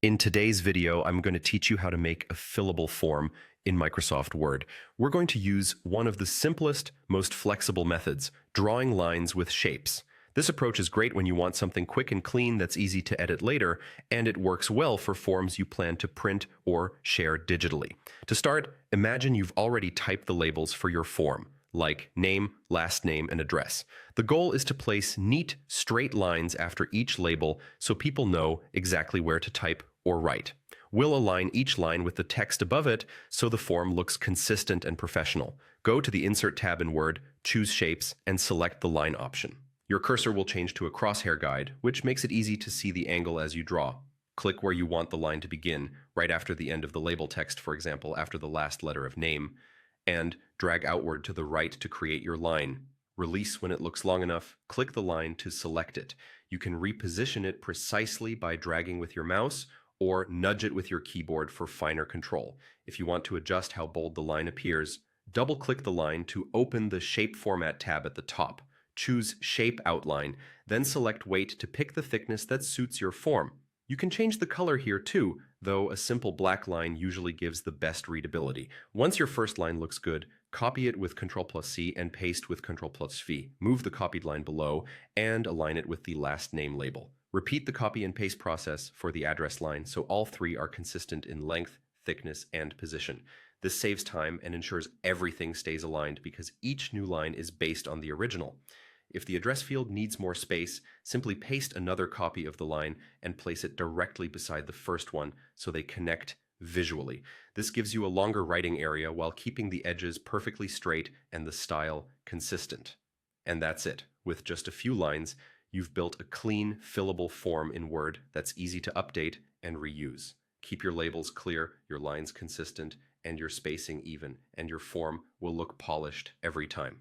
In today's video, I'm going to teach you how to make a fillable form in Microsoft Word. We're going to use one of the simplest, most flexible methods, drawing lines with shapes. This approach is great when you want something quick and clean that's easy to edit later, and it works well for forms you plan to print or share digitally. To start, imagine you've already typed the labels for your form, like name, last name, and address. The goal is to place neat, straight lines after each label so people know exactly where to type or write. We'll align each line with the text above it so the form looks consistent and professional. Go to the Insert tab in Word, choose Shapes, and select the line option. Your cursor will change to a crosshair guide, which makes it easy to see the angle as you draw. Click where you want the line to begin, right after the end of the label text, for example, after the last letter of name, and drag outward to the right to create your line. Release when it looks long enough, click the line to select it. You can reposition it precisely by dragging with your mouse or nudge it with your keyboard for finer control. If you want to adjust how bold the line appears, double-click the line to open the Shape Format tab at the top. Choose Shape Outline, then select Weight to pick the thickness that suits your form. You can change the color here too, though a simple black line usually gives the best readability. Once your first line looks good, copy it with Ctrl+C and paste with Ctrl+V. Move the copied line below and align it with the last name label. Repeat the copy and paste process for the address line so all three are consistent in length, thickness, and position. This saves time and ensures everything stays aligned because each new line is based on the original. If the address field needs more space, simply paste another copy of the line and place it directly beside the first one so they connect visually. This gives you a longer writing area while keeping the edges perfectly straight and the style consistent. And that's it. With just a few lines, you've built a clean, fillable form in Word that's easy to update and reuse. Keep your labels clear, your lines consistent, and your spacing even, and your form will look polished every time.